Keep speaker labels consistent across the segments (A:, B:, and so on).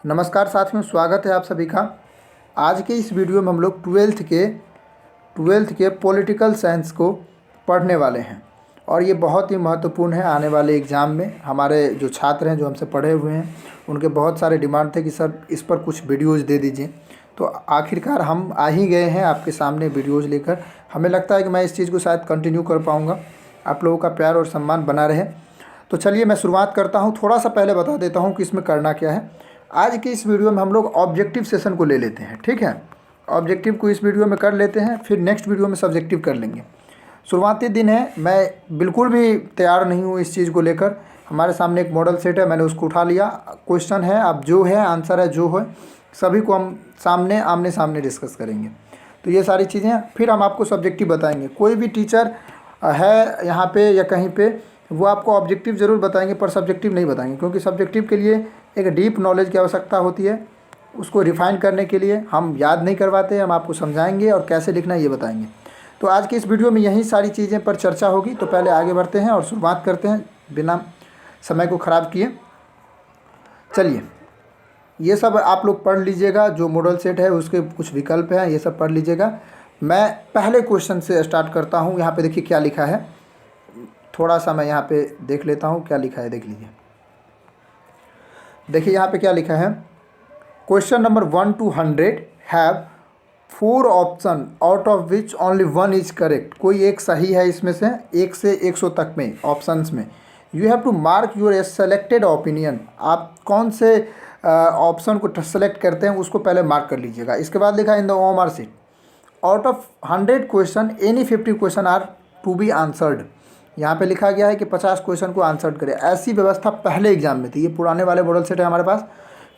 A: नमस्कार साथियों, स्वागत है आप सभी का। आज के इस वीडियो में हम लोग ट्वेल्थ के पॉलिटिकल साइंस को पढ़ने वाले हैं और ये बहुत ही महत्वपूर्ण है। आने वाले एग्ज़ाम में हमारे जो छात्र हैं, जो हमसे पढ़े हुए हैं, उनके बहुत सारे डिमांड थे कि सर इस पर कुछ वीडियोज़ दे दीजिए। तो आखिरकार हम आ ही गए हैं आपके सामने वीडियोज़ लेकर। हमें लगता है कि मैं इस चीज़ को शायद कंटिन्यू कर पाऊँगा। आप लोगों का प्यार और सम्मान बना रहे। तो चलिए मैं शुरुआत करता हूँ। थोड़ा सा पहले बता देता हूँ कि इसमें करना क्या है। आज की इस वीडियो में हम लोग ऑब्जेक्टिव सेशन को ले लेते हैं, ठीक है। ऑब्जेक्टिव को इस वीडियो में कर लेते हैं, फिर नेक्स्ट वीडियो में सब्जेक्टिव कर लेंगे। शुरुआती दिन है, मैं बिल्कुल भी तैयार नहीं हूँ इस चीज़ को लेकर। हमारे सामने एक मॉडल सेट है, मैंने उसको उठा लिया। क्वेश्चन है, अब जो है आंसर है, जो है सभी को हम आमने सामने डिस्कस करेंगे। तो ये सारी चीज़ें, फिर हम आपको सब्जेक्टिव बताएंगे। कोई भी टीचर है यहाँ पे या कहीं पे, वो आपको ऑब्जेक्टिव ज़रूर बताएंगे पर सब्जेक्टिव नहीं बताएंगे, क्योंकि सब्जेक्टिव के लिए एक डीप नॉलेज की आवश्यकता होती है। उसको रिफ़ाइन करने के लिए हम याद नहीं करवाते, हम आपको समझाएंगे और कैसे लिखना है ये बताएंगे। तो आज की इस वीडियो में यही सारी चीज़ें पर चर्चा होगी। तो पहले आगे बढ़ते हैं और शुरुआत करते हैं बिना समय को ख़राब किए। चलिए, ये सब आप लोग पढ़ लीजिएगा। जो मॉडल सेट है उसके कुछ विकल्प हैं, ये सब पढ़ लीजिएगा। मैं पहले क्वेश्चन से स्टार्ट करता हूँ। यहाँ पे देखिए क्या लिखा है, थोड़ा सा मैं यहाँ पे देख लेता हूँ क्या लिखा है, देख लीजिए। देखिए यहाँ पे क्या लिखा है, question number 1 to 100 have 4 option out of which only 1 is correct. कोई एक सही है इसमें से, 1 से 100 तक में ऑप्शंस में। You have to mark your selected opinion. आप कौन से ऑप्शन को सेलेक्ट करते हैं उसको पहले मार्क कर लीजिएगा। इसके बाद लिखा है in the OMR sheet out of 100 question any 50 questions are to be answered. यहाँ पे लिखा गया है कि 50 क्वेश्चन को आंसर करें। ऐसी व्यवस्था पहले एग्जाम में थी। ये पुराने वाले मॉडल सेट है हमारे पास।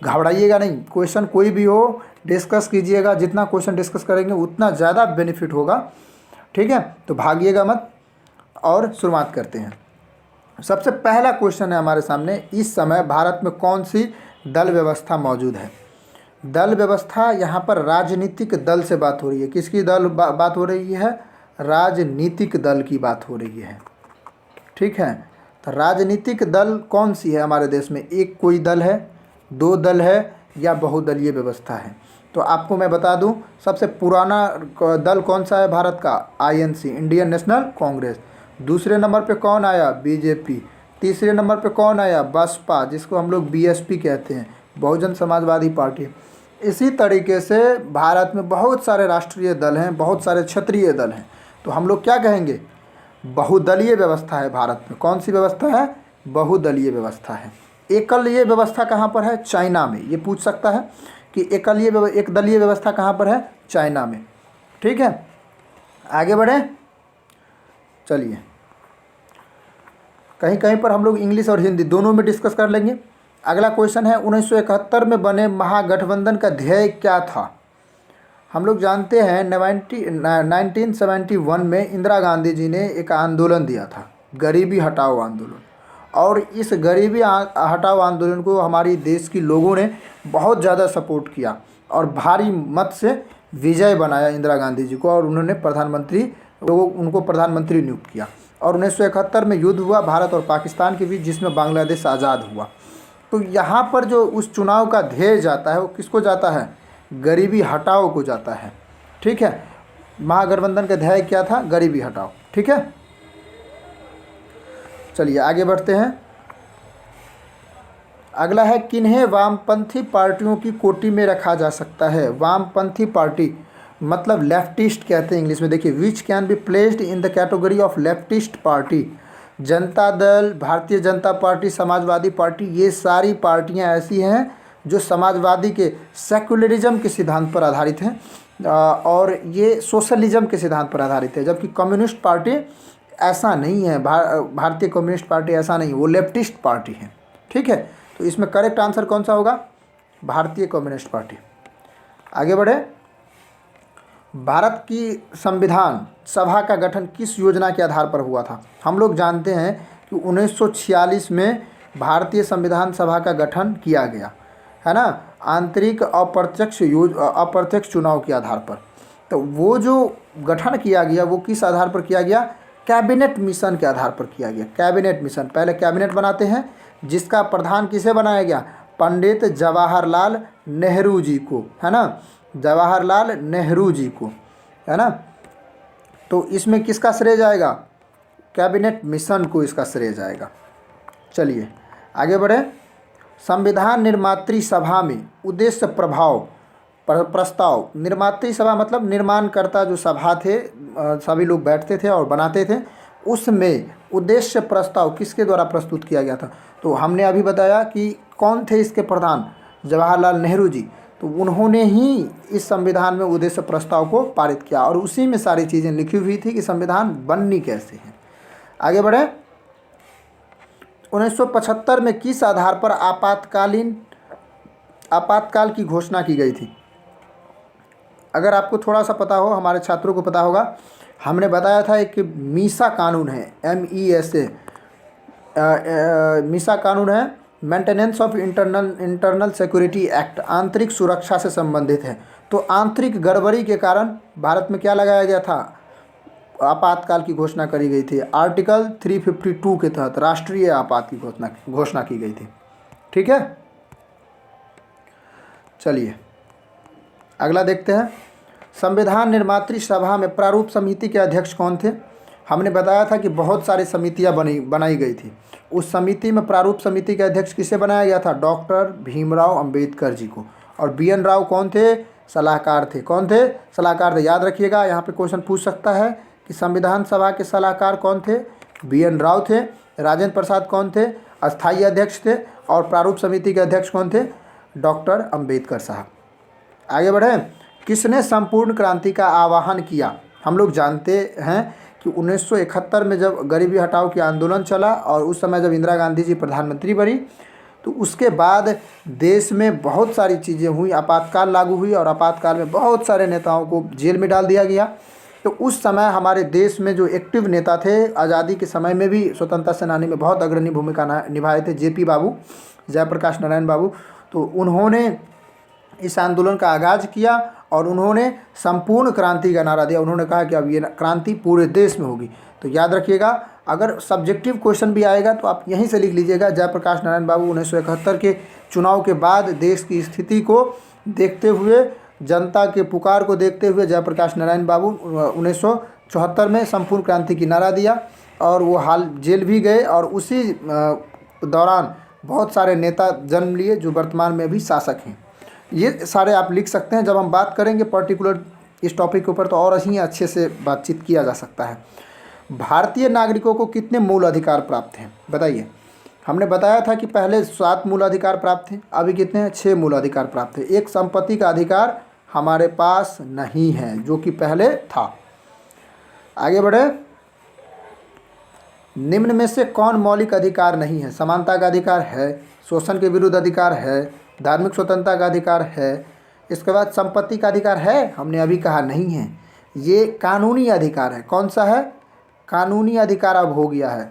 A: घबराइएगा नहीं, क्वेश्चन कोई भी हो डिस्कस कीजिएगा। जितना क्वेश्चन डिस्कस करेंगे उतना ज़्यादा बेनिफिट होगा, ठीक है। तो भागिएगा मत और शुरुआत करते हैं। सबसे पहला क्वेश्चन है हमारे सामने, इस समय भारत में कौन सी दल व्यवस्था मौजूद है। दल व्यवस्था, यहाँ पर राजनीतिक दल से बात हो रही है। किसकी बात हो रही है? राजनीतिक दल की बात हो रही है, ठीक है। तो राजनीतिक दल कौन सी है हमारे देश में? एक कोई दल है, 2 दल है या बहुदलीय व्यवस्था है? तो आपको मैं बता दूं, सबसे पुराना दल कौन सा है भारत का? INC, Indian national Congress. दूसरे नंबर पे कौन आया? BJP। तीसरे नंबर पे कौन आया? बसपा, जिसको हम लोग BSP कहते हैं, बहुजन समाजवादी पार्टी। इसी तरीके से भारत में बहुत सारे राष्ट्रीय दल हैं, बहुत सारे क्षेत्रीय दल हैं। तो हम लोग क्या कहेंगे? बहुदलीय व्यवस्था है भारत में। कौन सी व्यवस्था है? बहुदलीय व्यवस्था है। एकदलीय व्यवस्था कहाँ पर है? चाइना में। ये पूछ सकता है कि एकदलीय व्यवस्था कहाँ पर है? चाइना में, ठीक है। आगे बढ़े, चलिए। कहीं कहीं पर हम लोग इंग्लिश और हिंदी दोनों में डिस्कस कर लेंगे। अगला क्वेश्चन है, 1971 में बने महागठबंधन का ध्येय क्या था? हम लोग जानते हैं 1971 में इंदिरा गांधी जी ने एक आंदोलन दिया था, गरीबी हटाओ आंदोलन। और इस गरीबी हटाओ आंदोलन को हमारी देश की लोगों ने बहुत ज़्यादा सपोर्ट किया और भारी मत से विजय बनाया इंदिरा गांधी जी को, और उन्होंने उनको प्रधानमंत्री नियुक्त किया। और 1971 में युद्ध हुआ भारत और पाकिस्तान के बीच, जिसमें बांग्लादेश आज़ाद हुआ। तो यहाँ पर जो उस चुनाव का ध्येय जाता है वो किसको जाता है? गरीबी हटाओ को जाता है, ठीक है। महागठबंधन का ध्येय क्या था? गरीबी हटाओ, ठीक है। चलिए आगे बढ़ते हैं। अगला है, किन्हें वामपंथी पार्टियों की कोटि में रखा जा सकता है? वामपंथी पार्टी मतलब लेफ्टिस्ट कहते हैं इंग्लिश में। देखिए, which can be placed in the category of leftist party. Janata Dal, Bharatiya Janata party, Samajwadi party, ये सारी पार्टियां ऐसी हैं जो समाजवादी के सेकुलरिज्म के सिद्धांत पर आधारित हैं और ये सोशलिज्म के सिद्धांत पर आधारित है। जबकि कम्युनिस्ट पार्टी ऐसा नहीं है। भारतीय कम्युनिस्ट पार्टी ऐसा नहीं, वो लेफ्टिस्ट पार्टी है, ठीक है। तो इसमें करेक्ट आंसर कौन सा होगा? भारतीय कम्युनिस्ट पार्टी। आगे बढ़े। भारत की संविधान सभा का गठन किस योजना के आधार पर हुआ था? हम लोग जानते हैं कि 1946 में भारतीय संविधान सभा का गठन किया गया है ना, आंतरिक अप्रत्यक्ष चुनाव के आधार पर। तो वो जो गठन किया गया वो किस आधार पर किया गया? कैबिनेट मिशन के आधार पर किया गया। कैबिनेट मिशन, पहले कैबिनेट बनाते हैं जिसका प्रधान किसे बनाया गया? पंडित जवाहरलाल नेहरू जी को, है ना, जवाहरलाल नेहरू जी को, है ना। तो इसमें किसका श्रेय जाएगा? कैबिनेट मिशन को इसका श्रेय जाएगा। चलिए आगे बढ़े। संविधान निर्मात्री सभा में उद्देश्य प्रभाव प्रस्ताव, निर्मात्री सभा मतलब निर्माणकर्ता जो सभा थे, सभी लोग बैठते थे और बनाते थे, उसमें उद्देश्य प्रस्ताव किसके द्वारा प्रस्तुत किया गया था? तो हमने अभी बताया कि कौन थे इसके प्रधान, जवाहरलाल नेहरू जी। तो उन्होंने ही इस संविधान में उद्देश्य प्रस्ताव को पारित किया और उसी में सारी चीज़ें लिखी हुई थी कि संविधान बननी कैसे है। आगे बढ़े। 1975 में किस आधार पर आपातकाल की घोषणा की गई थी? अगर आपको थोड़ा सा पता हो, हमारे छात्रों को पता होगा, हमने बताया था एक मीसा कानून है, MESA, मीसा कानून है, maintenance of internal security act, आंतरिक सुरक्षा से संबंधित है। तो आंतरिक गड़बड़ी के कारण भारत में क्या लगाया गया था? आपातकाल की घोषणा करी गई थी। आर्टिकल 352 के तहत राष्ट्रीय आपात की घोषणा की गई थी। ठीक है, चलिए अगला देखते हैं। संविधान निर्मात्री सभा में प्रारूप समिति के अध्यक्ष कौन थे? हमने बताया था कि बहुत सारी समितियां बनाई गई थी। उस समिति में प्रारूप समिति के अध्यक्ष किसे बनाया गया था? डॉक्टर भीमराव अंबेडकर जी को। और BN राव कौन थे? सलाहकार थे। कौन थे? सलाहकार थे। याद रखिएगा, यहाँ पे क्वेश्चन पूछ सकता है कि संविधान सभा के सलाहकार कौन थे? BN राव थे। राजेंद्र प्रसाद कौन थे? अस्थायी अध्यक्ष थे। और प्रारूप समिति के अध्यक्ष कौन थे? डॉक्टर अंबेडकर साहब। आगे बढ़े। किसने संपूर्ण क्रांति का आह्वान किया? हम लोग जानते हैं कि 1971 में जब गरीबी हटाओ की आंदोलन चला और उस समय जब इंदिरा गांधी जी प्रधानमंत्री बनी, तो उसके बाद देश में बहुत सारी चीज़ें हुई, आपातकाल लागू हुई और आपातकाल में बहुत सारे नेताओं को जेल में डाल दिया गया। तो उस समय हमारे देश में जो एक्टिव नेता थे, आज़ादी के समय में भी स्वतंत्रता सेनानी में बहुत अग्रणी भूमिका निभाए थे, JP बाबू, जयप्रकाश नारायण बाबू। तो उन्होंने इस आंदोलन का आगाज़ किया और उन्होंने संपूर्ण क्रांति का नारा दिया। उन्होंने कहा कि अब ये क्रांति पूरे देश में होगी। तो याद रखिएगा, अगर सब्जेक्टिव क्वेश्चन भी आएगा तो आप यहीं से लिख लीजिएगा, जयप्रकाश नारायण बाबू 1971 के चुनाव के बाद देश की स्थिति को देखते हुए, जनता के पुकार को देखते हुए जयप्रकाश नारायण बाबू 1974 में संपूर्ण क्रांति की नारा दिया और वो हाल जेल भी गए और उसी दौरान बहुत सारे नेता जन्म लिए जो वर्तमान में भी शासक हैं। ये सारे आप लिख सकते हैं। जब हम बात करेंगे पर्टिकुलर इस टॉपिक के ऊपर तो और ही अच्छे से बातचीत किया जा सकता है। भारतीय नागरिकों को कितने मूल अधिकार प्राप्त हैं बताइए? हमने बताया था कि पहले 7 मूल अधिकार प्राप्त थे, अभी कितने हैं? 6 मूल अधिकार प्राप्त है। एक संपत्ति का अधिकार हमारे पास नहीं है जो कि पहले था। आगे बढ़े। निम्न में से कौन मौलिक अधिकार नहीं है? समानता का अधिकार है, शोषण के विरुद्ध अधिकार है, धार्मिक स्वतंत्रता का अधिकार है, इसके बाद संपत्ति का अधिकार है, हमने अभी कहा नहीं है। ये कानूनी अधिकार है। कौन सा है? कानूनी अधिकार अब हो गया है।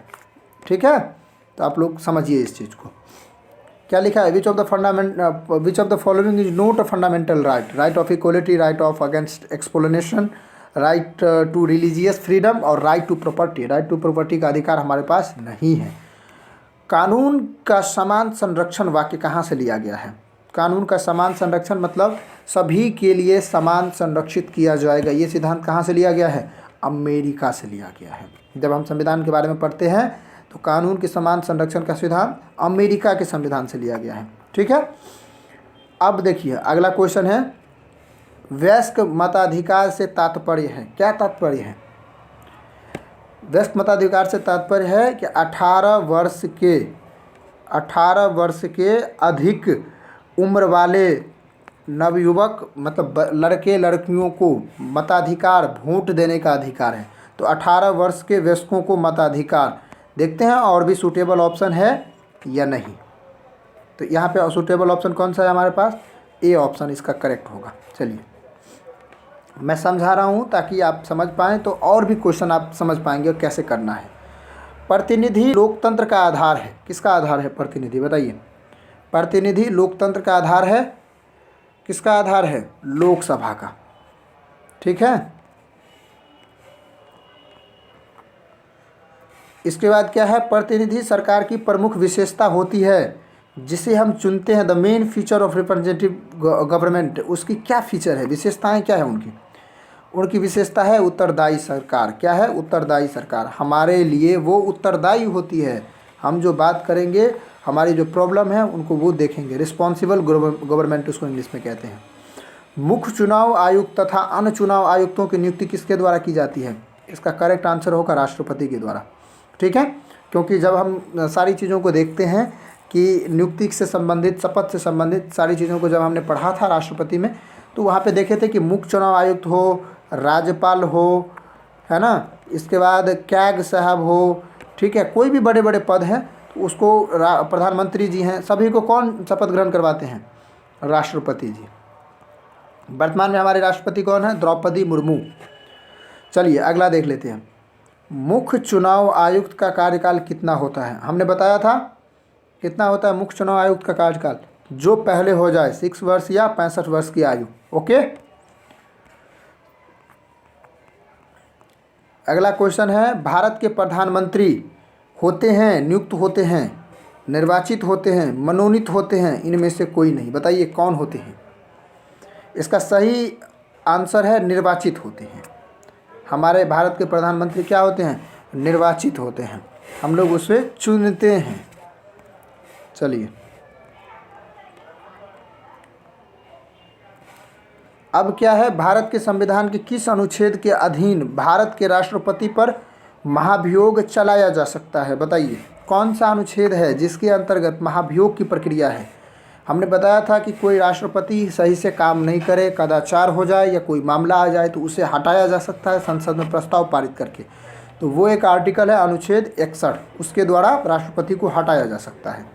A: ठीक है, तो आप लोग समझिए इस चीज़ को। क्या लिखा है? Which of the following is not a fundamental right? Right of equality, right of against exploitation, right to religious freedom और right to property. Right to property का अधिकार हमारे पास नहीं है। कानून का समान संरक्षण वाक्य कहाँ से लिया गया है? कानून का समान संरक्षण मतलब सभी के लिए समान संरक्षित किया जाएगा। ये सिद्धांत कहाँ से लिया गया है? अमेरिका से लिया गया है। जब हम संविधान के बारे में पढ़ते हैं तो कानून के समान संरक्षण का सिद्धांत अमेरिका के संविधान से लिया गया है। ठीक है, अब देखिए अगला क्वेश्चन है, वयस्क मताधिकार से तात्पर्य है? क्या तात्पर्य है? वयस्क मताधिकार से तात्पर्य है कि 18 वर्ष के अधिक उम्र वाले नवयुवक मतलब लड़के लड़कियों को मताधिकार, वोट देने का अधिकार है। तो 18 वर्ष के वयस्कों को मताधिकार। देखते हैं और भी सूटेबल ऑप्शन है या नहीं। तो यहाँ पे सूटेबल ऑप्शन कौन सा है हमारे पास? ए ऑप्शन इसका करेक्ट होगा। चलिए मैं समझा रहा हूँ ताकि आप समझ पाएँ, तो और भी क्वेश्चन आप समझ पाएंगे और कैसे करना है। प्रतिनिधि लोकतंत्र का आधार है। किसका आधार है प्रतिनिधि? बताइए। प्रतिनिधि लोकतंत्र का आधार है। किसका आधार है? लोकसभा का। ठीक है, इसके बाद क्या है? प्रतिनिधि सरकार की प्रमुख विशेषता होती है। जिसे हम चुनते हैं, the main feature of representative government, उसकी क्या फीचर है, विशेषताएं क्या है उनकी? उनकी विशेषता है उत्तरदायी सरकार। क्या है? उत्तरदायी सरकार। हमारे लिए वो उत्तरदायी होती है। हम जो बात करेंगे, हमारी जो प्रॉब्लम है उनको वो देखेंगे। रिस्पॉन्सिबल गवर्नमेंट उसको इंग्लिश में कहते हैं। मुख्य चुनाव आयुक्त तथा अन्य चुनाव आयुक्तों की नियुक्ति किसके द्वारा की जाती है? इसका करेक्ट आंसर होगा राष्ट्रपति के द्वारा। ठीक है, क्योंकि जब हम सारी चीज़ों को देखते हैं कि नियुक्ति से संबंधित, शपथ से संबंधित सारी चीज़ों को जब हमने पढ़ा था राष्ट्रपति में, तो वहाँ पे देखे थे कि मुख्य चुनाव आयुक्त हो, राज्यपाल हो, है ना, इसके बाद कैग साहब हो, ठीक है, कोई भी बड़े बड़े पद हैं तो उसको प्रधानमंत्री जी हैं, सभी को कौन शपथ ग्रहण करवाते हैं? राष्ट्रपति जी। वर्तमान में हमारे राष्ट्रपति कौन है? द्रौपदी मुर्मू। चलिए अगला देख लेते हैं। मुख्य चुनाव आयुक्त का कार्यकाल कितना होता है? हमने बताया था कितना होता है मुख्य चुनाव आयुक्त का कार्यकाल? जो पहले हो जाए, 6 वर्ष या 65 वर्ष की आयु। ओके, अगला क्वेश्चन है, भारत के प्रधानमंत्री होते हैं, नियुक्त होते हैं, निर्वाचित होते हैं, मनोनीत होते हैं, इनमें से कोई नहीं। बताइए कौन होते हैं? इसका सही आंसर है निर्वाचित होते हैं। हमारे भारत के प्रधानमंत्री क्या होते हैं? निर्वाचित होते हैं। हम लोग उसे चुनते हैं। चलिए अब क्या है, भारत के संविधान के किस अनुच्छेद के अधीन भारत के राष्ट्रपति पर महाभियोग चलाया जा सकता है? बताइए कौन सा अनुच्छेद है जिसके अंतर्गत महाभियोग की प्रक्रिया है? हमने बताया था कि कोई राष्ट्रपति सही से काम नहीं करे, कदाचार हो जाए या कोई मामला आ जाए तो उसे हटाया जा सकता है संसद में प्रस्ताव पारित करके। तो वो एक आर्टिकल है अनुच्छेद 61, उसके द्वारा राष्ट्रपति को हटाया जा सकता है।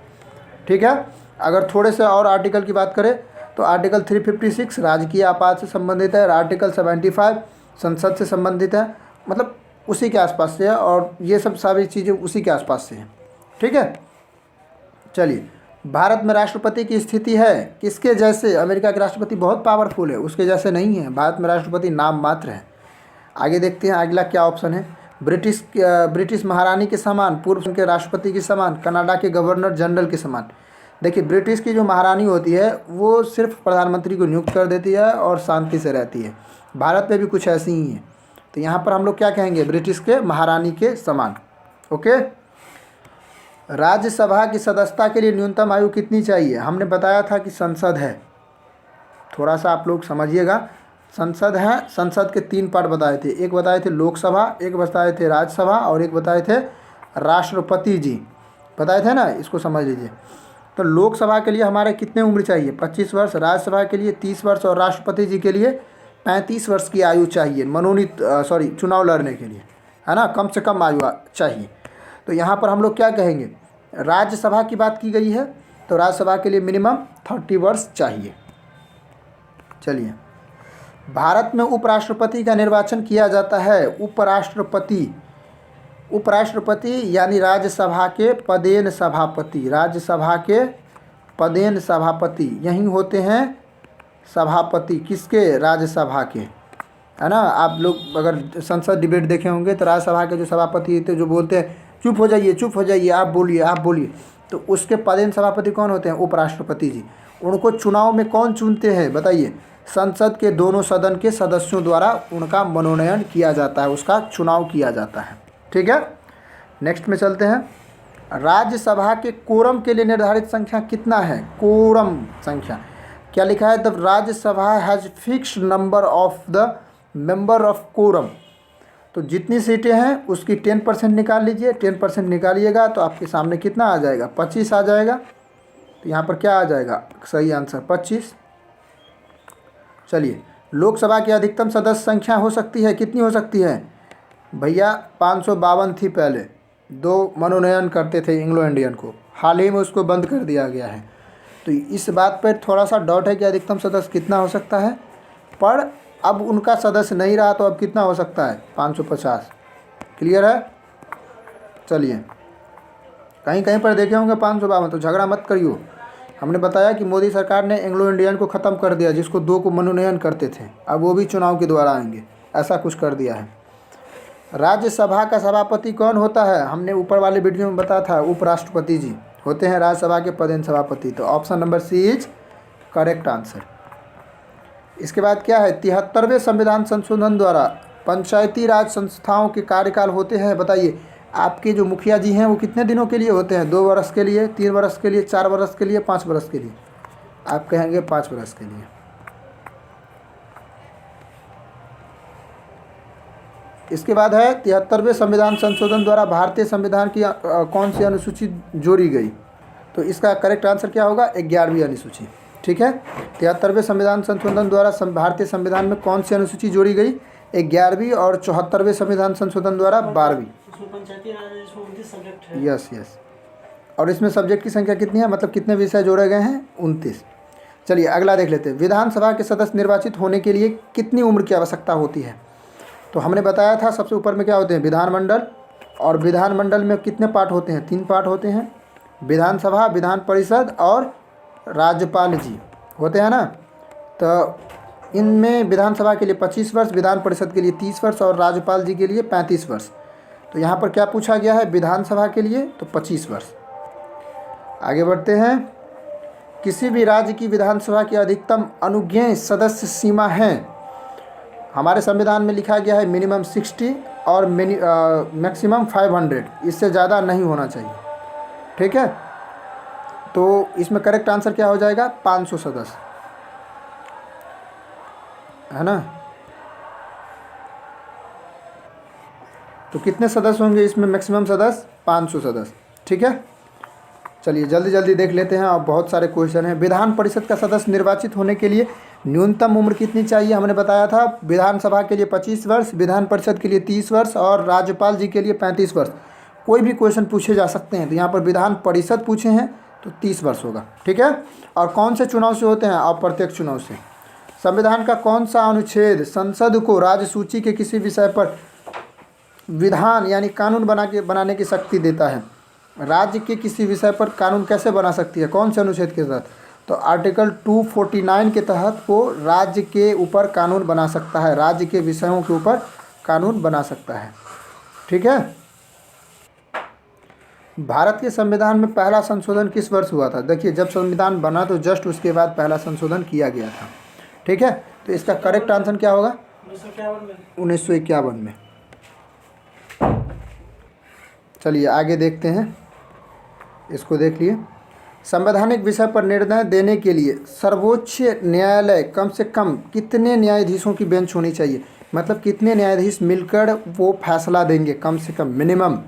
A: ठीक है, अगर थोड़े से और आर्टिकल की बात करें तो आर्टिकल 356 राजकीय आपात से संबंधित है, आर्टिकल 75 संसद से संबंधित है, मतलब उसी के आसपास से है, और ये सब सारी चीज़ें उसी के आसपास से हैं। ठीक है, चलिए भारत में राष्ट्रपति की स्थिति है किसके जैसे? अमेरिका के राष्ट्रपति बहुत पावरफुल है, उसके जैसे नहीं है। भारत में राष्ट्रपति नाम मात्र है। आगे देखते हैं अगला क्या ऑप्शन है। ब्रिटिश महारानी के समान, पूर्व के राष्ट्रपति के समान, कनाडा के गवर्नर जनरल के समान। देखिए ब्रिटिश की जो महारानी होती है वो सिर्फ प्रधानमंत्री को नियुक्त कर देती है और शांति से रहती है। भारत में भी कुछ ऐसी ही है, तो यहाँ पर हम लोग क्या कहेंगे? ब्रिटिश के महारानी के समान। ओके, राज्यसभा की सदस्यता के लिए न्यूनतम आयु कितनी चाहिए? हमने बताया था कि संसद है, थोड़ा सा आप लोग समझिएगा। संसद है, संसद के 3 पार्ट बताए थे, एक बताए थे लोकसभा, एक बताए थे राज्यसभा और एक बताए थे राष्ट्रपति जी, बताए थे ना, इसको समझ लीजिए। तो लोकसभा के लिए हमारे कितने उम्र चाहिए? 25 वर्ष, राज्यसभा के लिए 30 वर्ष और राष्ट्रपति जी के लिए 35 वर्ष की आयु चाहिए मनोनीत चुनाव लड़ने के लिए, है ना, कम से कम आयु चाहिए। तो यहाँ पर हम लोग क्या कहेंगे? राज्यसभा की बात की गई है तो राज्यसभा के लिए मिनिमम 30 वर्ष चाहिए। चलिए, भारत में उपराष्ट्रपति का निर्वाचन किया जाता है। उपराष्ट्रपति यानी राज्यसभा के पदेन सभापति, राज्यसभा के पदेन सभापति यही होते हैं सभापति। किसके? राज्यसभा के, है ना। आप लोग अगर संसद डिबेट देखे होंगे तो राज्यसभा के जो सभापति थे जो बोलते हैं चुप हो जाइए, आप बोलिए, तो उसके पदेन सभापति कौन होते हैं? उपराष्ट्रपति जी। उनको चुनाव में कौन चुनते हैं? बताइए। संसद के दोनों सदन के सदस्यों द्वारा उनका मनोनयन किया जाता है, उसका चुनाव किया जाता है। ठीक है, नेक्स्ट में चलते हैं। राज्यसभा के कोरम के लिए निर्धारित संख्या कितना है? कोरम संख्या क्या लिखा है? The Rajya Sabha has fixed number of the member of quorum. तो जितनी सीटें हैं उसकी 10% निकाल लीजिए। 10% निकालिएगा तो आपके सामने कितना आ जाएगा? 25 आ जाएगा। तो यहाँ पर क्या आ जाएगा? सही आंसर 25। चलिए, लोकसभा की अधिकतम सदस्य संख्या हो सकती है, कितनी हो सकती है भैया? 552 थी पहले, 2 मनोनयन करते थे एंग्लो इंडियन को, हाल ही में उसको बंद कर दिया गया है। तो इस बात पर थोड़ा सा डाउट है कि अधिकतम सदस्य कितना हो सकता है, पर अब उनका सदस्य नहीं रहा तो अब कितना हो सकता है? 550। क्लियर है? चलिए, कहीं कहीं पर देखे होंगे 552, तो झगड़ा मत करियो। हमने बताया कि मोदी सरकार ने एंग्लो इंडियन को ख़त्म कर दिया, जिसको 2 को मनोनयन करते थे, अब वो भी चुनाव के द्वारा आएंगे, ऐसा कुछ कर दिया है। राज्यसभा का सभापति कौन होता है? हमने ऊपर वाले वीडियो में बताया था, उपराष्ट्रपति जी। होते हैं राज्यसभा के पदेन सभापति। तो option number C is correct answer. इसके बाद क्या है, 73वें संविधान संशोधन द्वारा पंचायती राज संस्थाओं के कार्यकाल होते हैं, बताइए। आपके जो मुखिया जी हैं वो कितने दिनों के लिए होते हैं, 2 वर्ष के लिए, 3 वर्ष के लिए, 4 वर्ष के लिए, 5 वर्ष के लिए? आप कहेंगे 5 वर्ष के लिए। इसके बाद है 73वें संविधान संशोधन द्वारा भारतीय संविधान की कौन सी अनुसूची जोड़ी गई? तो इसका करेक्ट आंसर क्या होगा, 11वीं अनुसूची। ठीक है, 73वें संविधान संशोधन द्वारा भारतीय संविधान में कौन सी अनुसूची जोड़ी गई? 11वीं, और 74वें संविधान संशोधन द्वारा 12वीं। Yes yes. और इसमें सब्जेक्ट की संख्या कितनी है, मतलब कितने विषय जोड़े गए हैं? 29। चलिए अगला देख लेते हैं। विधानसभा के सदस्य निर्वाचित होने के लिए कितनी उम्र की आवश्यकता होती है? तो हमने बताया था सबसे ऊपर में क्या होते हैं, विधानमंडल, और विधानमंडल में कितने पार्ट होते हैं? 3 पार्ट होते हैं, विधानसभा, विधान परिषद और राज्यपाल जी होते हैं ना। तो इनमें विधानसभा के लिए 25 वर्ष, विधान परिषद के लिए 30 वर्ष और राज्यपाल जी के लिए 35 वर्ष। तो यहाँ पर क्या पूछा गया है, विधानसभा के लिए तो 25 वर्ष। आगे बढ़ते हैं। किसी भी राज्य की विधानसभा की अधिकतम अनुज्ञेय सदस्य सीमा है, हमारे संविधान में लिखा गया है मिनिमम 60 और मैक्सिमम 500, इससे ज़्यादा नहीं होना चाहिए। ठीक है, तो इसमें करेक्ट आंसर क्या हो जाएगा, 500 सदस्य, है ना। तो कितने सदस्य होंगे इसमें मैक्सिमम सदस्य? 500 सदस्य। ठीक है, चलिए जल्दी जल्दी देख लेते हैं, और बहुत सारे क्वेश्चन हैं। विधान परिषद का सदस्य निर्वाचित होने के लिए न्यूनतम उम्र कितनी चाहिए? हमने बताया था विधानसभा के लिए 25 वर्ष, विधान परिषद के लिए 30 वर्ष और राज्यपाल जी के लिए 35 वर्ष। कोई भी क्वेश्चन पूछे जा सकते हैं, तो यहाँ पर विधान परिषद पूछे हैं तो 30 वर्ष होगा। ठीक है, और कौन से चुनाव से होते हैं? अप्रत्यक्ष चुनाव से। संविधान का कौन सा अनुच्छेद संसद को राज्य सूची के किसी विषय पर विधान यानी कानून बनाने की शक्ति देता है? राज्य के किसी विषय पर कानून कैसे बना सकती है, कौन से अनुच्छेद के तहत? तो आर्टिकल 249 के तहत वो राज्य के ऊपर कानून बना सकता है, राज्य के विषयों के ऊपर कानून बना सकता है। ठीक है, भारत के संविधान में पहला संशोधन किस वर्ष हुआ था? देखिए जब संविधान बना तो जस्ट उसके बाद पहला संशोधन किया गया था। ठीक है, तो इसका करेक्ट आंसर क्या होगा? 1951 में। चलिए आगे देखते हैं, इसको देख लिए। संवैधानिक विषय पर निर्णय देने के लिए सर्वोच्च न्यायालय कम से कम कितने न्यायाधीशों की बेंच होनी चाहिए? मतलब कितने न्यायाधीश मिलकर वो फैसला देंगे, कम से कम, मिनिमम।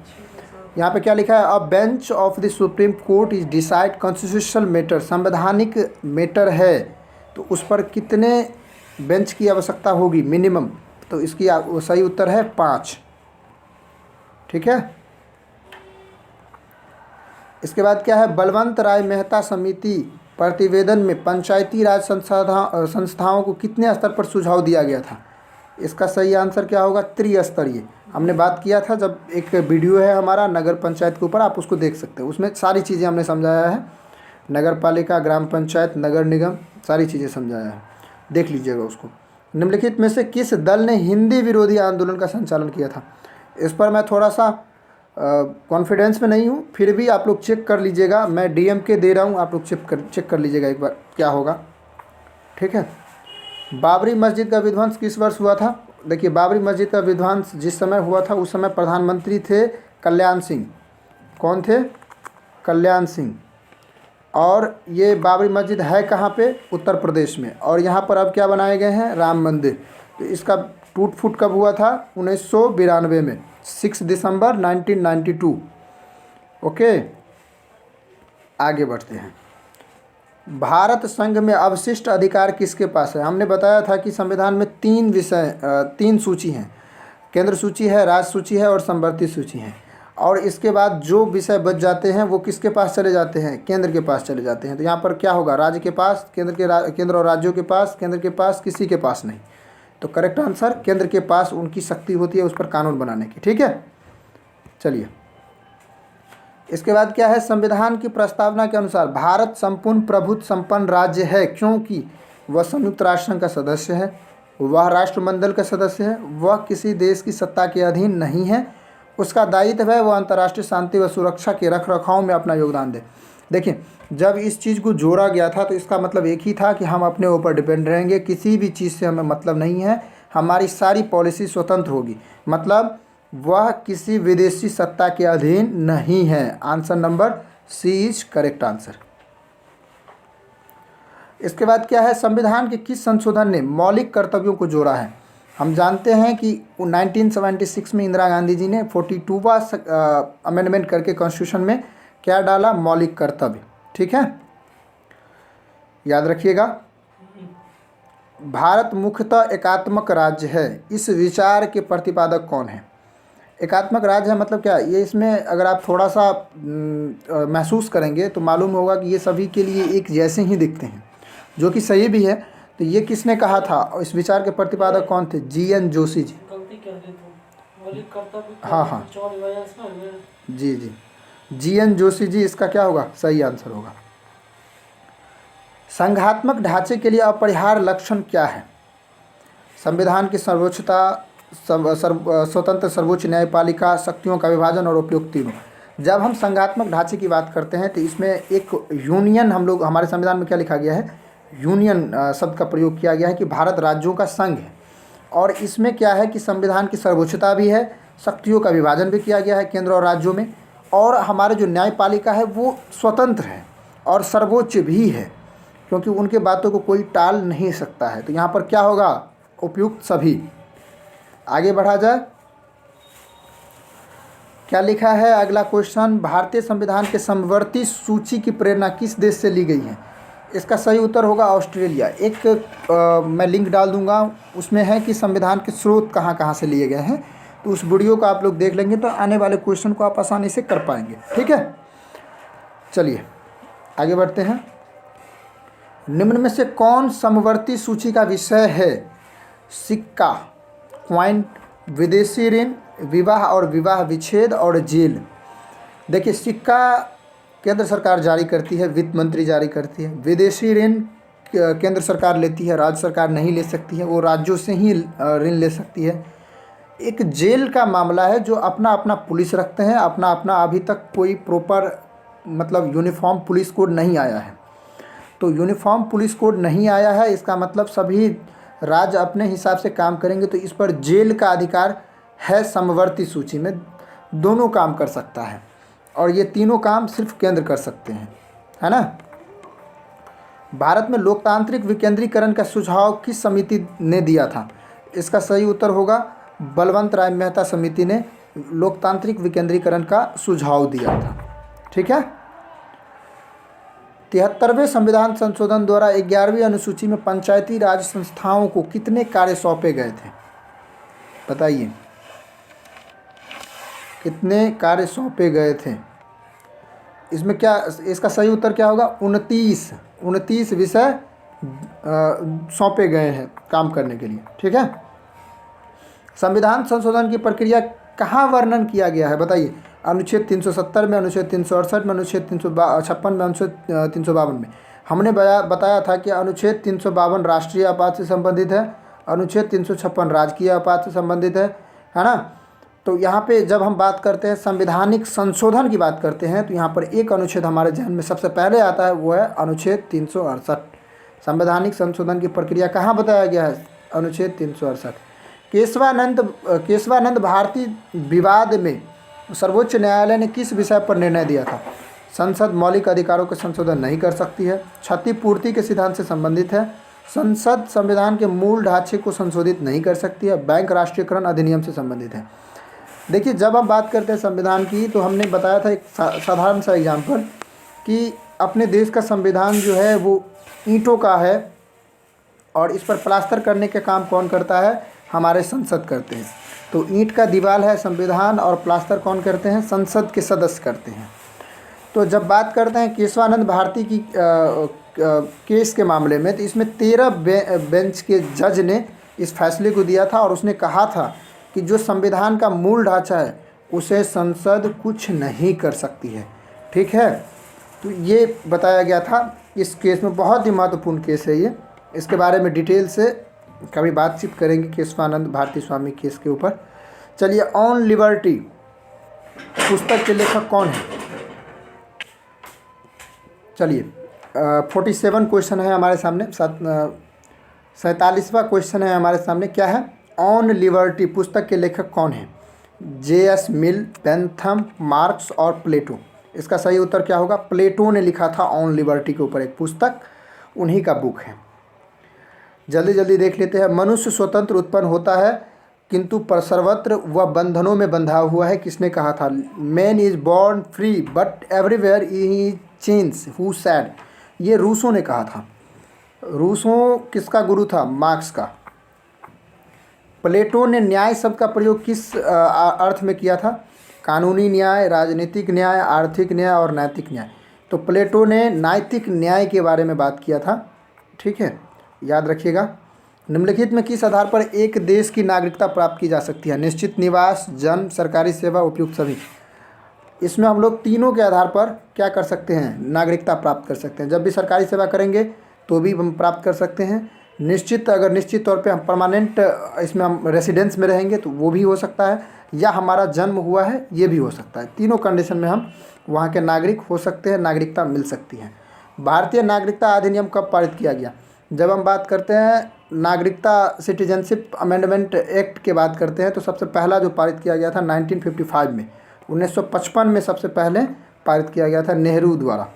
A: यहाँ पे क्या लिखा है, अ bench of the supreme court is decide constitutional matter, संवैधानिक मैटर है तो उस पर कितने बेंच की आवश्यकता होगी मिनिमम? तो इसकी सही उत्तर है 5। ठीक है, इसके बाद क्या है, बलवंत राय मेहता समिति प्रतिवेदन में पंचायती राज संस्थाओं को कितने स्तर पर सुझाव दिया गया था? इसका सही आंसर क्या होगा, त्रिस्तरीय। हमने बात किया था, जब एक वीडियो है हमारा नगर पंचायत के ऊपर, आप उसको देख सकते हैं, उसमें सारी चीज़ें हमने समझाया है, नगर पालिका, ग्राम पंचायत, नगर निगम, सारी चीज़ें समझाया है, देख लीजिएगा उसको। निम्नलिखित में से किस दल ने हिंदी विरोधी आंदोलन का संचालन किया था? इस पर मैं थोड़ा सा कॉन्फिडेंस में नहीं हूँ, फिर भी आप लोग चेक कर लीजिएगा, मैं DMK दे रहा हूँ, आप लोग चेक कर लीजिएगा एक बार क्या होगा। ठीक है, बाबरी मस्जिद का विध्वंस किस वर्ष हुआ था? देखिए बाबरी मस्जिद का विध्वंस जिस समय हुआ था उस समय प्रधानमंत्री थे कल्याण सिंह। कौन थे? कल्याण सिंह। और ये बाबरी मस्जिद है कहाँ पे? उत्तर प्रदेश में। और यहाँ पर अब क्या बनाए गए हैं? राम मंदिर। तो इसका टूट फूट कब हुआ था? 1992 में, 6 दिसंबर 1992। ओके, आगे बढ़ते हैं। भारत संघ में अवशिष्ट अधिकार किसके पास है? हमने बताया था कि संविधान में 3 सूची हैं, केंद्र सूची है, राज्य सूची है और संवर्ती सूची है। और इसके बाद जो विषय बच जाते हैं वो किसके पास चले जाते हैं? केंद्र के पास चले जाते हैं। तो यहाँ पर क्या होगा, राज्य के पास, केंद्र और राज्यों के पास, केंद्र के पास, किसी के पास नहीं। तो करेक्ट आंसर, केंद्र के पास उनकी शक्ति होती है उस पर कानून बनाने की। ठीक है, चलिए इसके बाद क्या है, संविधान की प्रस्तावना के अनुसार भारत संपूर्ण प्रभुत्व संपन्न राज्य है क्योंकि वह संयुक्त राष्ट्र संघ का सदस्य है, वह राष्ट्रमंडल का सदस्य है, वह किसी देश की सत्ता के अधीन नहीं है, उसका दायित्व है वो अंतर्राष्ट्रीय शांति व सुरक्षा के रख रखाव में अपना योगदान दे। देखिए, जब इस चीज़ को जोड़ा गया था तो इसका मतलब एक ही था कि हम अपने ऊपर डिपेंड रहेंगे, किसी भी चीज़ से हमें मतलब नहीं है, हमारी सारी पॉलिसी स्वतंत्र होगी, मतलब वह किसी विदेशी सत्ता के अधीन नहीं है। Answer number C is correct answer. इसके बाद क्या है, संविधान के किस संशोधन ने मौलिक कर्तव्यों को जोड़ा है? हम जानते हैं कि 1976 में इंदिरा गांधी जी ने 42वां अमेंडमेंट करके कॉन्स्टिट्यूशन में क्या डाला, मौलिक कर्तव्य। ठीक है, याद रखिएगा। भारत मुख्यतः एकात्मक राज्य है, इस विचार के प्रतिपादक कौन है? एकात्मक राज्य है मतलब क्या, ये इसमें अगर आप थोड़ा सा महसूस करेंगे तो मालूम होगा कि ये सभी के लिए एक जैसे ही दिखते हैं, जो कि सही भी है। तो ये किसने कहा था और इस विचार के प्रतिपादक कौन थे? जी.एन. जोशी जी। हाँ, जी, जी.एन. जोशी जी इसका क्या होगा, सही आंसर होगा। संघात्मक ढांचे के लिए अपरिहार्य लक्षण क्या है? संविधान की सर्वोच्चता, स्वतंत्र सर्वोच्च न्यायपालिका, शक्तियों का विभाजन और उपयोग तीनों। जब हम संघात्मक ढांचे की बात करते हैं तो इसमें एक यूनियन, हम लोग हमारे संविधान में क्या लिखा गया है, यूनियन शब्द का प्रयोग किया गया है कि भारत राज्यों का संघ है। और इसमें क्या है कि संविधान की सर्वोच्चता भी है, शक्तियों का विभाजन भी किया गया है केंद्र और राज्यों में, और हमारे जो न्यायपालिका है वो स्वतंत्र है और सर्वोच्च भी है, क्योंकि उनके बातों को कोई टाल नहीं सकता है। तो यहाँ पर क्या होगा, उपयुक्त सभी। आगे बढ़ा जाए, क्या लिखा है अगला क्वेश्चन, भारतीय संविधान के समवर्ती सूची की प्रेरणा किस देश से ली गई है? इसका सही उत्तर होगा ऑस्ट्रेलिया। एक मैं लिंक डाल दूंगा, उसमें है कि संविधान के स्रोत कहाँ कहाँ से लिए गए हैं, तो उस वीडियो को आप लोग देख लेंगे तो आने वाले क्वेश्चन को आप आसानी से कर पाएंगे। ठीक है, चलिए आगे बढ़ते हैं। निम्न में से कौन समवर्ती सूची का विषय है? सिक्का, क्वाइन, विदेशी ऋण, विवाह और विवाह विच्छेद और जेल। देखिए, सिक्का केंद्र सरकार जारी करती है, वित्त मंत्री जारी करती है। विदेशी ऋण केंद्र सरकार लेती है, राज्य सरकार नहीं ले सकती है, वो राज्यों से ही ऋण ले सकती है। एक जेल का मामला है जो अपना अपना पुलिस रखते हैं, अपना अपना, अभी तक कोई प्रॉपर मतलब यूनिफॉर्म पुलिस कोड नहीं आया है। तो यूनिफॉर्म पुलिस कोड नहीं आया है, इसका मतलब सभी राज्य अपने हिसाब से काम करेंगे, तो इस पर जेल का अधिकार है समवर्ती सूची में, दोनों काम कर सकता है, और ये तीनों काम सिर्फ केंद्र कर सकते हैं, है ना। भारत में लोकतांत्रिक विकेंद्रीकरण का सुझाव किस समिति ने दिया था? इसका सही उत्तर होगा बलवंत राय मेहता समिति ने लोकतांत्रिक विकेंद्रीकरण का सुझाव दिया था। ठीक है, 73वें संविधान संशोधन द्वारा 11वीं अनुसूची में पंचायती राज संस्थाओं को कितने कार्य सौंपे गए थे? बताइए, कितने कार्य सौंपे गए थे? इसमें क्या, इसका सही उत्तर क्या होगा? 29 विषय सौंपे गए हैं काम करने के लिए। ठीक है, संविधान संशोधन की प्रक्रिया कहाँ वर्णन किया गया है? बताइए, अनुच्छेद 370 में, अनुच्छेद 368 में, अनुच्छेद 356 में, अनुच्छेद 352 में। हमने बताया था कि अनुच्छेद 352 राष्ट्रीय आपात से संबंधित है, अनुच्छेद 356 राजकीय आपात से संबंधित है ना। तो यहाँ पे जब हम बात करते हैं संवैधानिक संशोधन की बात करते हैं तो यहाँ पर एक अनुच्छेद हमारे ध्यान में सबसे पहले आता है, वो है अनुच्छेद 368। संवैधानिक संशोधन की प्रक्रिया कहाँ बताया गया है? अनुच्छेद 368। केशवानंद भारती विवाद में सर्वोच्च न्यायालय ने किस विषय पर निर्णय दिया था? संसद मौलिक अधिकारों के संशोधन नहीं कर सकती है, क्षतिपूर्ति के सिद्धांत से संबंधित है, संसद संविधान के मूल ढांचे को संशोधित नहीं कर सकती है, बैंक राष्ट्रीयकरण अधिनियम से संबंधित है। देखिए, जब हम बात करते हैं संविधान की तो हमने बताया था एक साधारण सा एग्जाम्पल कि अपने देश का संविधान जो है वो ईंटों का है, और इस पर प्लास्टर करने का काम कौन करता है? हमारे संसद करते हैं। तो ईंट का दीवार है संविधान, और प्लास्टर कौन करते हैं? संसद के सदस्य करते हैं। तो जब बात करते हैं केशवानंद भारती की केस के मामले में, तो इसमें 13 बेंच के जज ने इस फैसले को दिया था, और उसने कहा था कि जो संविधान का मूल ढांचा है उसे संसद कुछ नहीं कर सकती है। ठीक है, तो ये बताया गया था इस केस में। बहुत ही महत्वपूर्ण केस है ये, इसके बारे में डिटेल से कभी बातचीत करेंगे केशवानंद भारती स्वामी केस के ऊपर। चलिए, ऑन लिबर्टी पुस्तक के लेखक कौन है? चलिए 47 क्वेश्चन है हमारे सामने, 47वां क्वेश्चन है हमारे सामने। क्या है? ऑन लिबर्टी पुस्तक के लेखक कौन है? J.S. मिल, बेंथम, मार्क्स और प्लेटो। इसका सही उत्तर क्या होगा? प्लेटो ने लिखा था ऑन लिबर्टी के ऊपर एक पुस्तक, उन्हीं का बुक है। जल्दी जल्दी देख लेते हैं। मनुष्य स्वतंत्र उत्पन्न होता है किंतु पर सर्वत्र वह बंधनों में बंधा हुआ है, किसने कहा था? Man is born free but everywhere he change who said, ये रूसो ने कहा था। रूसो किसका गुरु था? मार्क्स का। प्लेटो ने न्याय शब्द का प्रयोग किस अर्थ में किया था? कानूनी न्याय, राजनीतिक न्याय, आर्थिक न्याय और नैतिक न्याय। तो प्लेटो ने नैतिक न्याय के बारे में बात किया था। ठीक है, याद रखिएगा। निम्नलिखित में किस आधार पर एक देश की नागरिकता प्राप्त की जा सकती है? निश्चित निवास, जन्म, सरकारी सेवा, उपयुक्त सभी। इसमें हम लोग तीनों के आधार पर क्या कर सकते हैं? नागरिकता प्राप्त कर सकते हैं। जब भी सरकारी सेवा करेंगे तो भी हम प्राप्त कर सकते हैं। निश्चित, अगर निश्चित तौर पे हम परमानेंट इसमें हम रेसिडेंस में रहेंगे तो वो भी हो सकता है, या हमारा जन्म हुआ है ये भी हो सकता है। तीनों कंडीशन में हम वहाँ के नागरिक हो सकते हैं, नागरिकता मिल सकती है। भारतीय नागरिकता अधिनियम कब पारित किया गया? जब हम बात करते हैं नागरिकता सिटीजनशिप अमेंडमेंट एक्ट की बात करते हैं तो सबसे पहला जो पारित किया गया था 1955 में, 1955 में सबसे पहले पारित किया गया था नेहरू द्वारा।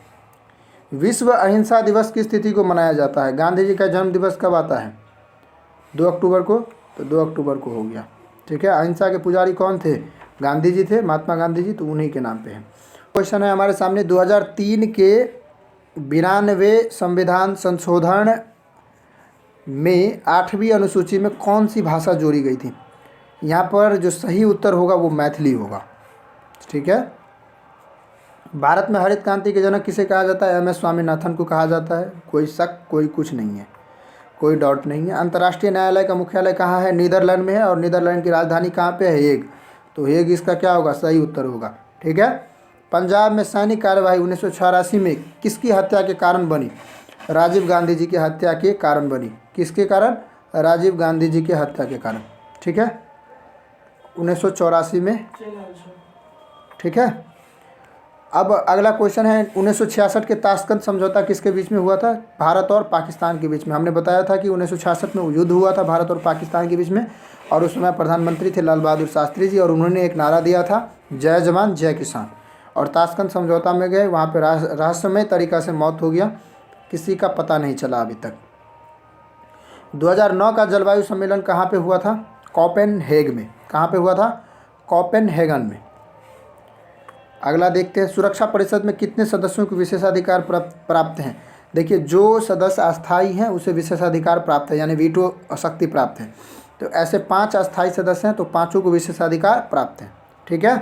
A: विश्व अहिंसा दिवस की तिथि को मनाया जाता है? गांधी जी का जन्म दिवस कब आता है? 2 अक्टूबर को, तो 2 अक्टूबर को हो गया। ठीक है। अहिंसा के पुजारी कौन थे? गांधी जी थे, महात्मा गांधी जी, तो उन्हीं के नाम पे है। क्वेश्चन है हमारे सामने 2003 के 92वें संविधान संशोधन में 8वीं अनुसूची में कौन सी भाषा जोड़ी गई थी? यहाँ पर जो सही उत्तर होगा वो मैथिली होगा। ठीक है। भारत में हरित क्रांति के जनक किसे कहा जाता है? MS स्वामीनाथन को कहा जाता है। कोई शक, कोई कुछ नहीं है, कोई डाउट नहीं है। अंतर्राष्ट्रीय न्यायालय का मुख्यालय कहाँ है? नीदरलैंड में है। और नीदरलैंड की राजधानी कहाँ पे है? हेग। तो हेग इसका क्या होगा? सही उत्तर होगा। ठीक है। पंजाब में सैनिक कार्यवाही 1986 में किसकी हत्या के कारण बनी? राजीव गांधी जी की हत्या के कारण बनी। किसके कारण? राजीव गांधी जी की हत्या के कारण। ठीक है, 1984 में। ठीक है। अब अगला क्वेश्चन है 1966 के ताशकंद समझौता किसके बीच में हुआ था? भारत और पाकिस्तान के बीच में। हमने बताया था कि 1966 में युद्ध हुआ था भारत और पाकिस्तान के बीच में, और उस समय प्रधानमंत्री थे लाल बहादुर शास्त्री जी, और उन्होंने एक नारा दिया था, जय जवान जय किसान। और ताशकंद समझौता में गए, वहाँ पर रहस्यमय तरीक़ा से मौत हो गया, किसी का पता नहीं चला अभी तक। 2009 का जलवायु सम्मेलन कहाँ पे हुआ था? कोपेनहेग में। कहाँ पे हुआ था? कोपेनहेगन में। अगला देखते हैं, सुरक्षा परिषद में कितने सदस्यों को विशेषाधिकार प्राप्त हैं? देखिए, जो सदस्य अस्थायी हैं उसे विशेषाधिकार प्राप्त है, यानी वीटो शक्ति प्राप्त है। तो ऐसे 5 अस्थायी सदस्य हैं, तो 5 को विशेषाधिकार प्राप्त है। ठीक है।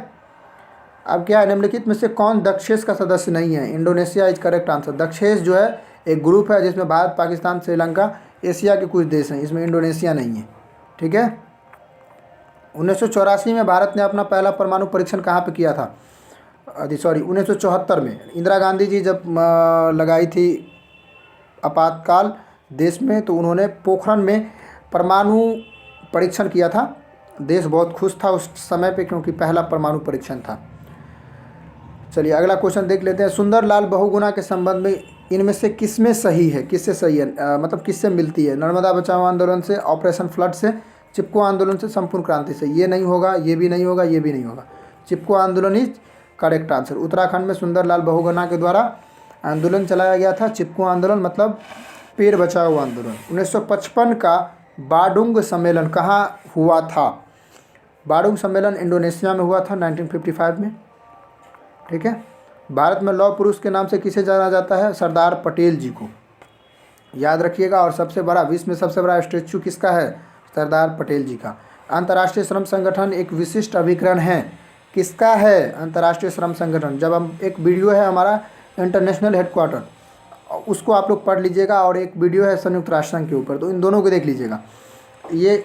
A: अब क्या है, निम्नलिखित में से कौन दक्षेस का सदस्य नहीं है? Indonesia is correct answer. Dakshes जो है एक ग्रुप है जिसमें भारत, पाकिस्तान, श्रीलंका, एशिया के कुछ देश हैं, इसमें इंडोनेशिया नहीं है। ठीक है। 1984 में भारत ने अपना पहला परमाणु परीक्षण कहाँ पे किया था? 1974 में इंदिरा गांधी जी जब लगाई थी आपातकाल देश में, तो उन्होंने पोखरण में परमाणु परीक्षण किया था। देश बहुत खुश था उस समय पे, क्योंकि पहला परमाणु परीक्षण था। चलिए अगला क्वेश्चन देख लेते हैं। सुंदरलाल बहुगुणा के संबंध में इनमें से किसमें सही है? किससे सही है? मतलब किससे मिलती है? नर्मदा बचाओ आंदोलन से, ऑपरेशन फ्लड से, चिपको आंदोलन से, संपूर्ण क्रांति से। ये नहीं होगा, ये भी नहीं होगा, ये भी नहीं होगा। चिपको आंदोलन इज करेक्ट आंसर। उत्तराखंड में सुंदरलाल बहुगुणा के द्वारा आंदोलन चलाया गया था। चिपको आंदोलन मतलब पेड़ बचाओ आंदोलन। 1955 का बाडुंग सम्मेलन कहाँ हुआ था? बाडुंग सम्मेलन इंडोनेशिया में हुआ था 1955 में। ठीक है। भारत में लौह पुरुष के नाम से किसे जाना जाता है? सरदार पटेल जी को, याद रखिएगा। और सबसे बड़ा, विश्व में सबसे बड़ा स्टैचू किसका है? सरदार पटेल जी का। अंतर्राष्ट्रीय श्रम संगठन एक विशिष्ट अभिकरण है, किसका है? अंतर्राष्ट्रीय श्रम संगठन। जब हम, एक वीडियो है हमारा इंटरनेशनल हेडक्वार्टर, उसको आप लोग पढ़ लीजिएगा, और एक वीडियो है संयुक्त राष्ट्र संघ के ऊपर, तो इन दोनों को देख लीजिएगा, ये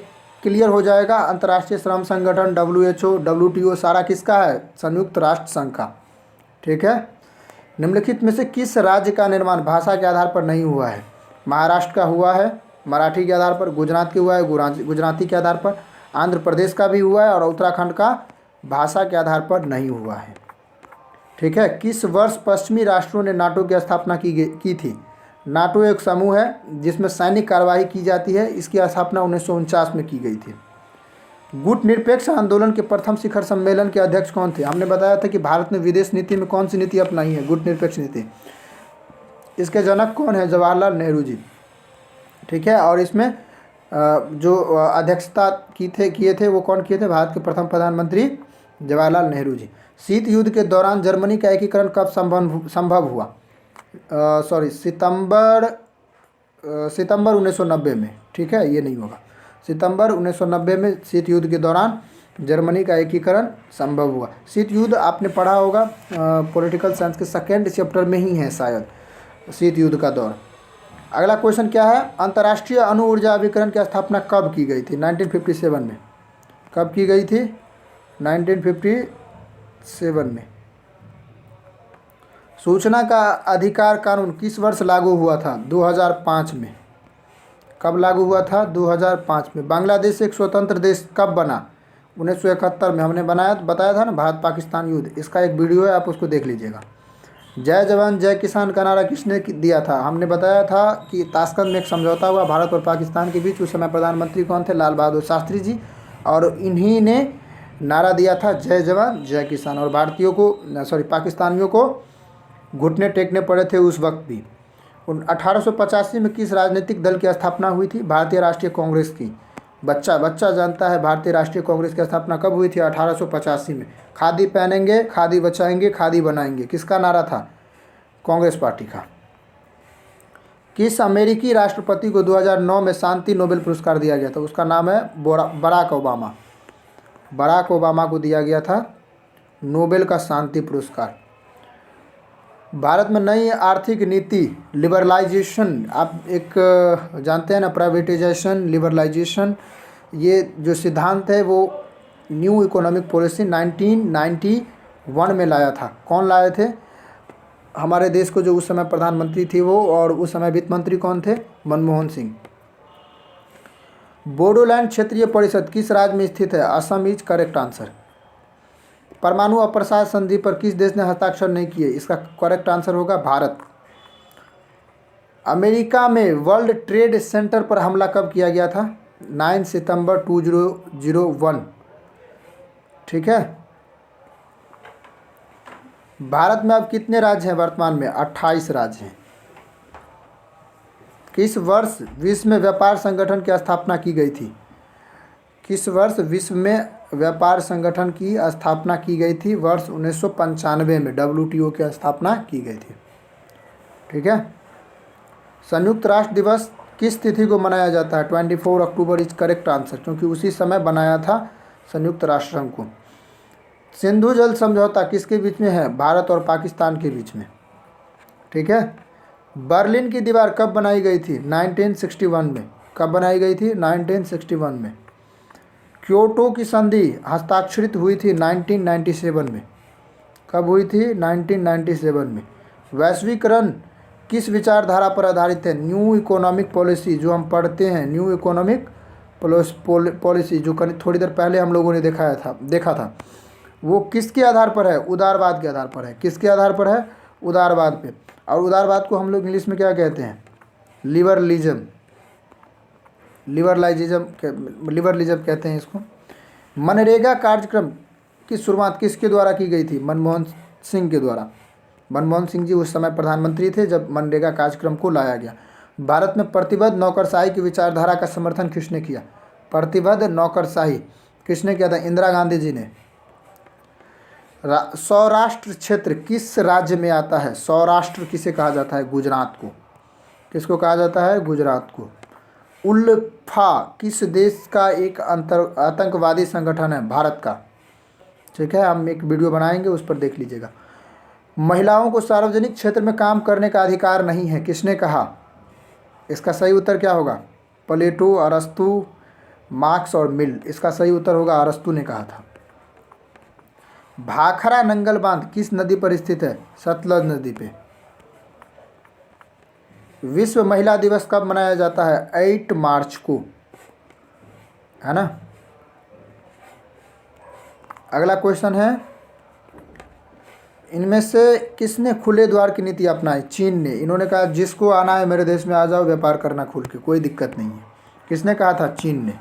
A: क्लियर हो जाएगा। अंतर्राष्ट्रीय श्रम संगठन, WHO, WTO सारा किसका है? संयुक्त राष्ट्र संघ का। ठीक है। निम्नलिखित में से किस राज्य का निर्माण भाषा के आधार पर नहीं हुआ है? महाराष्ट्र का हुआ है मराठी के आधार पर, गुजरात के हुआ है गुजराती के आधार पर, आंध्र प्रदेश का भी हुआ है, और उत्तराखंड का भाषा के आधार पर नहीं हुआ है। ठीक है। किस वर्ष पश्चिमी राष्ट्रों ने नाटो की स्थापना की थी? नाटो एक समूह है जिसमें सैनिक कार्यवाही की जाती है। इसकी स्थापना 1949 में की गई थी। गुट निरपेक्ष आंदोलन के प्रथम शिखर सम्मेलन के अध्यक्ष कौन थे? हमने बताया था कि भारत ने विदेश नीति में कौन सी नीति अपनाई है? गुट निरपेक्ष नीति। इसके जनक कौन है? जवाहरलाल नेहरू जी। ठीक है। और इसमें जो अध्यक्षता किए थे वो कौन किए थे? भारत के प्रथम प्रधानमंत्री जवाहरलाल नेहरू जी। शीत युद्ध के दौरान जर्मनी का एकीकरण कब संभव हुआ? सितंबर 1990 में। ठीक है, ये नहीं होगा। सितंबर 1990 में शीत युद्ध के दौरान जर्मनी का एकीकरण संभव हुआ। शीत युद्ध आपने पढ़ा होगा, पॉलिटिकल साइंस के सेकेंड चैप्टर में ही है शायद, शीत युद्ध का दौर। अगला क्वेश्चन क्या है? अंतर्राष्ट्रीय अणु ऊर्जा अभिकरण की स्थापना कब की गई थी? 1957 में। कब की गई थी? 1957 में। सूचना का अधिकार कानून किस वर्ष लागू हुआ था? 2005 में। कब लागू हुआ था? 2005 में। बांग्लादेश एक स्वतंत्र देश कब बना? 1971 में। हमने बताया था ना, भारत पाकिस्तान युद्ध। इसका एक वीडियो है, आप उसको देख लीजिएगा। जय जवान जय किसान का नारा किसने दिया था? हमने बताया था कि ताशकंद में एक समझौता हुआ भारत और पाकिस्तान के बीच। उस समय प्रधानमंत्री कौन थे? लाल बहादुर शास्त्री जी। और इन्हीं ने नारा दिया था जय जवान जय किसान। और पाकिस्तानियों को घुटने टेकने पड़े थे उस वक्त भी। 1885 में किस राजनीतिक दल की स्थापना हुई थी? भारतीय राष्ट्रीय कांग्रेस की। बच्चा जानता है भारतीय राष्ट्रीय कांग्रेस की स्थापना कब हुई थी? 1885 में। खादी पहनेंगे, खादी बचाएंगे, खादी बनाएंगे, किसका नारा था? कांग्रेस पार्टी का। किस अमेरिकी राष्ट्रपति को 2009 में शांति नोबेल पुरस्कार दिया गया था? उसका नाम है बराक ओबामा। बराक ओबामा को दिया गया था नोबेल का शांति पुरस्कार। भारत में नई आर्थिक नीति लिबरलाइजेशन, आप एक जानते हैं ना, प्राइवेटाइजेशन, लिबरलाइजेशन, ये जो सिद्धांत है वो न्यू इकोनॉमिक पॉलिसी 1991 में लाया था। कौन लाए थे? हमारे देश को जो उस समय प्रधानमंत्री थी वो, और उस समय वित्त मंत्री कौन थे? मनमोहन सिंह। बोडोलैंड क्षेत्रीय परिषद किस राज्य में स्थित है? Assam is correct answer. परमाणु अप्रसार संधि पर किस देश ने हस्ताक्षर नहीं किए? इसका करेक्ट आंसर होगा भारत। अमेरिका में वर्ल्ड ट्रेड सेंटर पर हमला कब किया गया था? 9 सितंबर 2001। ठीक है। भारत में अब कितने राज्य हैं वर्तमान में? 28 राज्य हैं। किस वर्ष विश्व में व्यापार संगठन की स्थापना की गई थी? किस वर्ष विश्व में व्यापार संगठन की स्थापना की गई थी? वर्ष 1995 में WTO की स्थापना की गई थी। ठीक है। संयुक्त राष्ट्र दिवस किस तिथि को मनाया जाता है? 24 अक्टूबर इज करेक्ट आंसर, क्योंकि उसी समय बनाया था संयुक्त राष्ट्र संघ को। सिंधु जल समझौता किसके बीच में है? भारत और पाकिस्तान के बीच में। ठीक है। बर्लिन की दीवार कब बनाई गई थी? 1961 में। कब बनाई गई थी? 1961 में। क्योटो की संधि हस्ताक्षरित हुई थी 1997 में। कब हुई थी? 1997 में। वैश्वीकरण किस विचारधारा पर आधारित है? न्यू इकोनॉमिक पॉलिसी, जो हम पढ़ते हैं, न्यू इकोनॉमिक पॉलिसी, जो थोड़ी देर पहले हम लोगों ने देखा था, वो किसके आधार पर है? उदारवाद के आधार पर है। किसके आधार पर है? उदारवाद पे। और उदारवाद को हम लोग इंग्लिश में क्या कहते हैं? लिबरलिज्म कहते हैं इसको। मनरेगा कार्यक्रम की शुरुआत किसके द्वारा की गई थी? मनमोहन सिंह के द्वारा। मनमोहन सिंह जी उस समय प्रधानमंत्री थे जब मनरेगा कार्यक्रम को लाया गया। भारत में प्रतिबद्ध नौकरशाही की विचारधारा का समर्थन किसने किया? प्रतिबद्ध नौकरशाही किसने किया था? इंदिरा गांधी जी ने। सौराष्ट्र क्षेत्र किस राज्य में आता है? सौराष्ट्र किसे कहा जाता है? गुजरात को। किसको कहा जाता है? गुजरात को। उल्फा किस देश का एक आतंकवादी संगठन है? भारत का। ठीक है, हम एक वीडियो बनाएंगे, उस पर देख लीजिएगा। महिलाओं को सार्वजनिक क्षेत्र में काम करने का अधिकार नहीं है, किसने कहा? इसका सही उत्तर क्या होगा? प्लेटो, अरस्तु, मार्क्स और मिल। इसका सही उत्तर होगा अरस्तु ने कहा था। भाखरा नंगल बांध किस नदी पर स्थित है? सतलज नदी पे। विश्व महिला दिवस कब मनाया जाता है? 8 मार्च को, है ना। अगला क्वेश्चन है, इनमें से किसने खुले द्वार की नीति अपनाई? चीन ने। इन्होंने कहा जिसको आना है मेरे देश में आ जाओ, व्यापार करना खुल के, कोई दिक्कत नहीं है। किसने कहा था? चीन ने।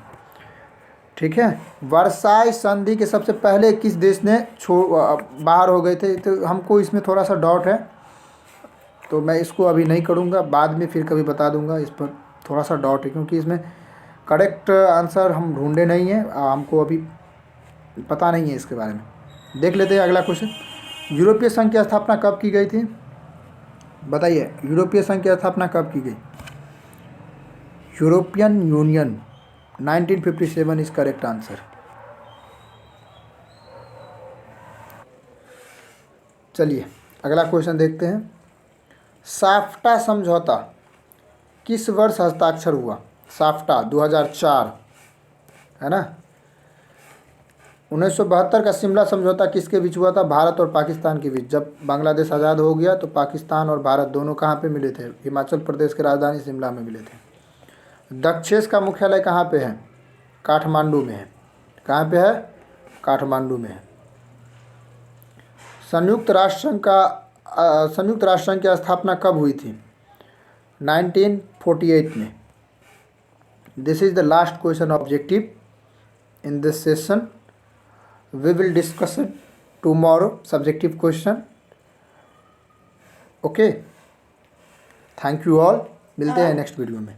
A: ठीक है। वर्साई संधि के सबसे पहले किस देश ने बाहर हो गए थे? तो हमको इसमें थोड़ा सा डाउट है, तो मैं इसको अभी नहीं करूँगा, बाद में फिर कभी बता दूँगा। इस पर थोड़ा सा डाउट है क्योंकि इसमें करेक्ट आंसर हम ढूंढे नहीं हैं, हमको अभी पता नहीं है इसके बारे में। देख लेते हैं अगला क्वेश्चन। यूरोपीय संघ की स्थापना कब की गई थी? बताइए, यूरोपीय संघ की स्थापना कब की गई? European union 1957 is correct answer. चलिए अगला क्वेश्चन देखते हैं। साफ्टा समझौता किस वर्ष हस्ताक्षर हुआ? साफ्टा 2004 है ना। 1972 का शिमला समझौता किसके बीच हुआ था? भारत और पाकिस्तान के बीच। जब बांग्लादेश आज़ाद हो गया तो पाकिस्तान और भारत दोनों कहाँ पे मिले थे? हिमाचल प्रदेश की राजधानी शिमला में मिले थे। दक्षेस का मुख्यालय कहाँ पे है? काठमांडू में है। कहाँ पे है? काठमांडू में है। संयुक्त राष्ट्र संघ की स्थापना कब हुई थी? 1948 में। This is the last question objective in this session. We will discuss it tomorrow, subjective question. Okay, thank you all, मिलते हैं नेक्स्ट वीडियो में।